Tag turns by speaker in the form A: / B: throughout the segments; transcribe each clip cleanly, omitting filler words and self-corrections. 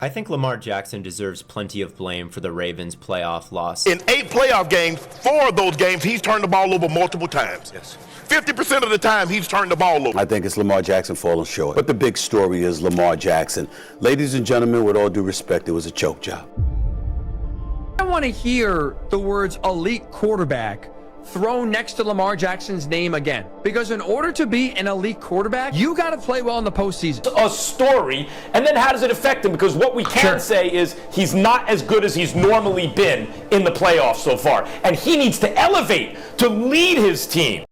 A: I think Lamar Jackson deserves plenty of blame for the Ravens' playoff loss.
B: In 8 playoff games, 4 of those games, he's turned the ball over multiple times. Yes. 50% of the time, he's turned the ball over.
C: I think it's Lamar Jackson falling short. But the big story is Lamar Jackson. Ladies and gentlemen, with all due respect, it was a choke job.
D: I want to hear the words elite quarterback thrown next to Lamar Jackson's name again. Because in order to be an elite quarterback, you got to play well in the postseason.
E: A story, and then how does it affect him? Because what we can say is he's not as good as he's normally been in the playoffs so far. And he needs to elevate to lead his team.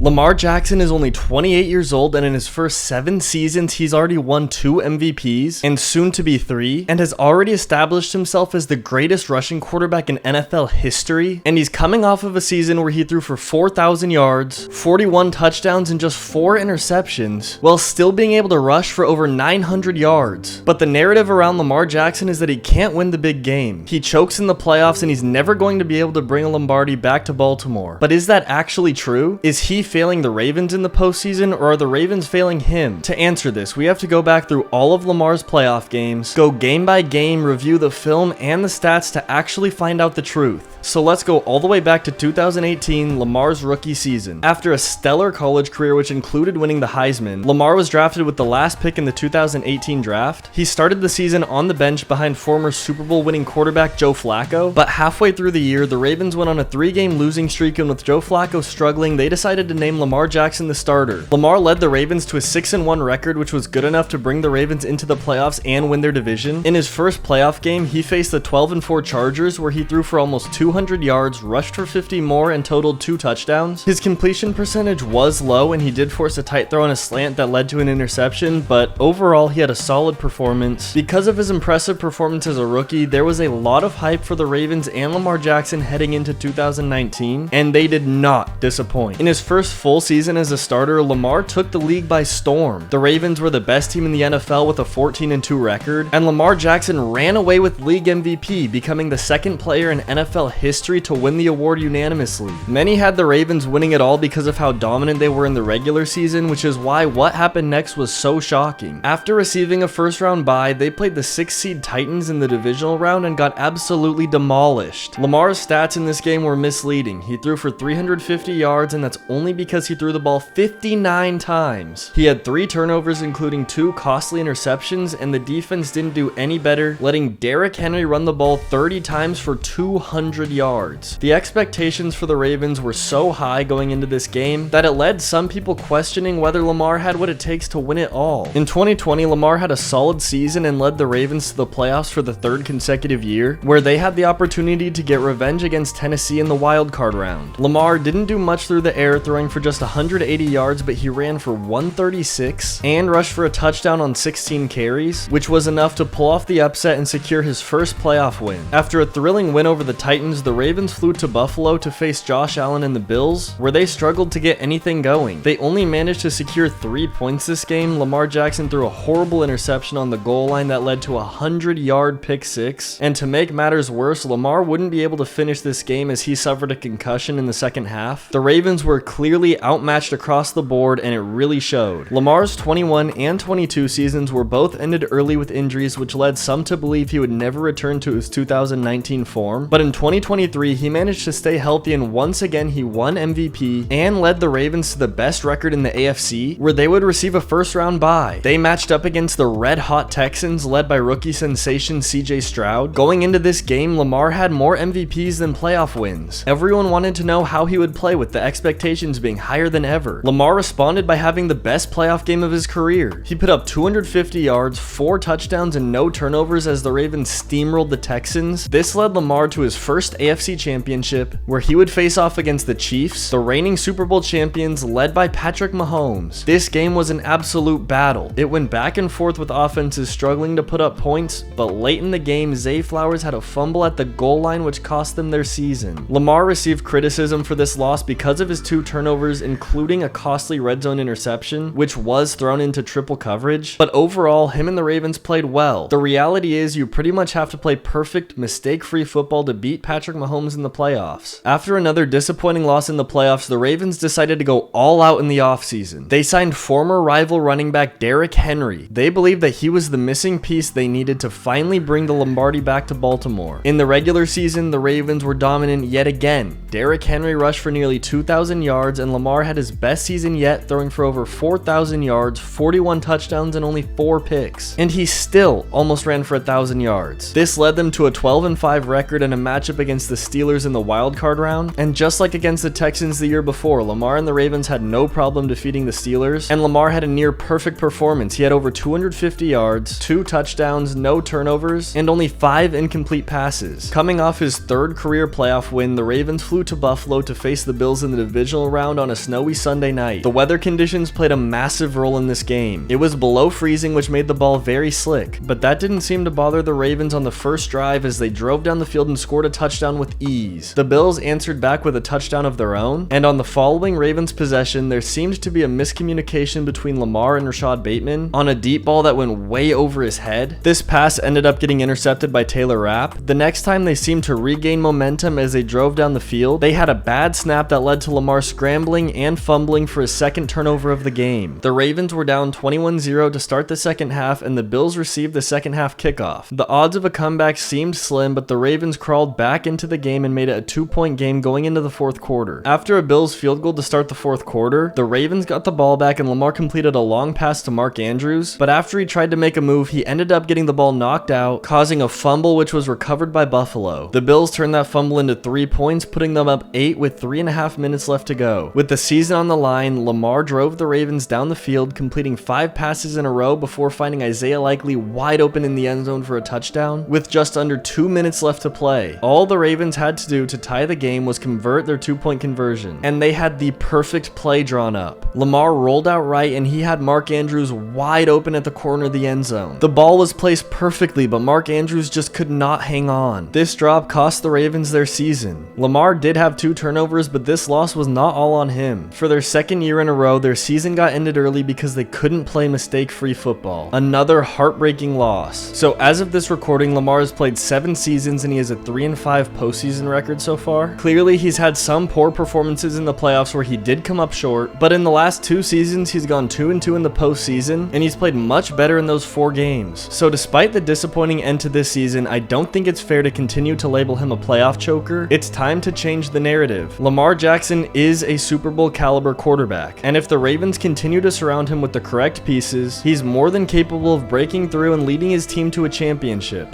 F: Lamar Jackson is only 28 years old, and in his first 7 seasons, he's already won 2 MVPs, and soon to be 3, and has already established himself as the greatest rushing quarterback in NFL history, and he's coming off of a season where he threw for 4,000 yards, 41 touchdowns, and just 4 interceptions, while still being able to rush for over 900 yards. But the narrative around Lamar Jackson is that he can't win the big game. He chokes in the playoffs, and he's never going to be able to bring a Lombardi back to Baltimore. But is that actually true? Is he failing the Ravens in the postseason, or are the Ravens failing him? To answer this, we have to go back through all of Lamar's playoff games, go game by game, review the film and the stats to actually find out the truth. So let's go all the way back to 2018, Lamar's rookie season. After a stellar college career which included winning the Heisman, Lamar was drafted with the last pick in the 2018 draft. He started the season on the bench behind former Super Bowl winning quarterback Joe Flacco, but halfway through the year, the Ravens went on a 3-game losing streak, and with Joe Flacco struggling, they decided to name Lamar Jackson the starter. Lamar led the Ravens to a 6-1 record, which was good enough to bring the Ravens into the playoffs and win their division. In his first playoff game, he faced the 12-4 Chargers, where he threw for almost 200 yards, rushed for 50 more, and totaled 2 touchdowns. His completion percentage was low, and he did force a tight throw on a slant that led to an interception, but overall he had a solid performance. Because of his impressive performance as a rookie, there was a lot of hype for the Ravens and Lamar Jackson heading into 2019, and they did not disappoint. In his first full season as a starter, Lamar took the league by storm. The Ravens were the best team in the NFL with a 14-2 record, and Lamar Jackson ran away with league MVP, becoming the second player in NFL history to win the award unanimously. Many had the Ravens winning it all because of how dominant they were in the regular season, which is why what happened next was so shocking. After receiving a first-round bye, they played the 6th-seed Titans in the divisional round and got absolutely demolished. Lamar's stats in this game were misleading. He threw for 350 yards, and that's only because he threw the ball 59 times. He had 3 turnovers, including 2 costly interceptions, and the defense didn't do any better, letting Derrick Henry run the ball 30 times for 200 yards. The expectations for the Ravens were so high going into this game that it led some people questioning whether Lamar had what it takes to win it all. In 2020, Lamar had a solid season and led the Ravens to the playoffs for the 3rd consecutive year, where they had the opportunity to get revenge against Tennessee in the wild card round. Lamar didn't do much through the air, throwing for just 180 yards, but he ran for 136 and rushed for a touchdown on 16 carries, which was enough to pull off the upset and secure his first playoff win. After a thrilling win over the Titans, the Ravens flew to Buffalo to face Josh Allen and the Bills, where they struggled to get anything going. They only managed to secure 3 points this game. Lamar Jackson threw a horrible interception on the goal line that led to a 100-yard pick 6, and to make matters worse, Lamar wouldn't be able to finish this game as he suffered a concussion in the second half. The Ravens were clearly outmatched across the board, and it really showed. Lamar's 21 and 22 seasons were both ended early with injuries, which led some to believe he would never return to his 2019 form, but in 2023 he managed to stay healthy, and once again he won MVP and led the Ravens to the best record in the AFC, where they would receive a first-round bye. They matched up against the red-hot Texans led by rookie sensation CJ Stroud. Going into this game, Lamar had more MVPs than playoff wins. Everyone wanted to know how he would play, with the expectations being higher than ever. Lamar responded by having the best playoff game of his career. He put up 250 yards, 4 touchdowns, and no turnovers as the Ravens steamrolled the Texans. This led Lamar to his first AFC championship, where he would face off against the Chiefs, the reigning Super Bowl champions led by Patrick Mahomes. This game was an absolute battle. It went back and forth with offenses struggling to put up points, but late in the game, Zay Flowers had a fumble at the goal line which cost them their season. Lamar received criticism for this loss because of his 2 turnovers turnovers, including a costly red zone interception, which was thrown into triple coverage. But overall, him and the Ravens played well. The reality is you pretty much have to play perfect, mistake-free football to beat Patrick Mahomes in the playoffs. After another disappointing loss in the playoffs, the Ravens decided to go all out in the offseason. They signed former rival running back Derrick Henry. They believed that he was the missing piece they needed to finally bring the Lombardi back to Baltimore. In the regular season, the Ravens were dominant yet again. Derrick Henry rushed for nearly 2,000 yards, and Lamar had his best season yet, throwing for over 4,000 yards, 41 touchdowns, and only 4 picks. And he still almost ran for 1,000 yards. This led them to a 12-5 record and a matchup against the Steelers in the wildcard round. And just like against the Texans the year before, Lamar and the Ravens had no problem defeating the Steelers, and Lamar had a near perfect performance. He had over 250 yards, 2 touchdowns, no turnovers, and only 5 incomplete passes. Coming off his 3rd career playoff win, the Ravens flew to Buffalo to face the Bills in the divisional round on a snowy Sunday night. The weather conditions played a massive role in this game. It was below freezing, which made the ball very slick, but that didn't seem to bother the Ravens on the first drive as they drove down the field and scored a touchdown with ease. The Bills answered back with a touchdown of their own, and on the following Ravens possession, there seemed to be a miscommunication between Lamar and Rashad Bateman on a deep ball that went way over his head. This pass ended up getting intercepted by Taylor Rapp. The next time they seemed to regain momentum as they drove down the field, they had a bad snap that led to Lamar scrambling and fumbling for his 2nd turnover of the game. The Ravens were down 21-0 to start the second half, and the Bills received the second half kickoff. The odds of a comeback seemed slim, but the Ravens crawled back into the game and made it a 2-point game going into the 4th quarter. After a Bills field goal to start the 4th quarter, the Ravens got the ball back and Lamar completed a long pass to Mark Andrews, but after he tried to make a move, he ended up getting the ball knocked out, causing a fumble which was recovered by Buffalo. The Bills turned that fumble into 3 points, putting them up 8 with 3.5 minutes left to go. With the season on the line, Lamar drove the Ravens down the field, completing 5 passes in a row before finding Isaiah Likely wide open in the end zone for a touchdown, with just under 2 minutes left to play. All the Ravens had to do to tie the game was convert their 2-point conversion, and they had the perfect play drawn up. Lamar rolled out right, and he had Mark Andrews wide open at the corner of the end zone. The ball was placed perfectly, but Mark Andrews just could not hang on. This drop cost the Ravens their season. Lamar did have 2 turnovers, but this loss was not all on him. For their 2nd year in a row, their season got ended early because they couldn't play mistake-free football. Another heartbreaking loss. So as of this recording, Lamar has played 7 seasons and he has a 3-5 postseason record so far. Clearly, he's had some poor performances in the playoffs where he did come up short, but in the last 2 seasons, he's gone 2-2 in the postseason, and he's played much better in those 4 games. So despite the disappointing end to this season, I don't think it's fair to continue to label him a playoff choker. It's time to change the narrative. Lamar Jackson is a Super Bowl caliber quarterback, and if the Ravens continue to surround him with the correct pieces, he's more than capable of breaking through and leading his team to a championship.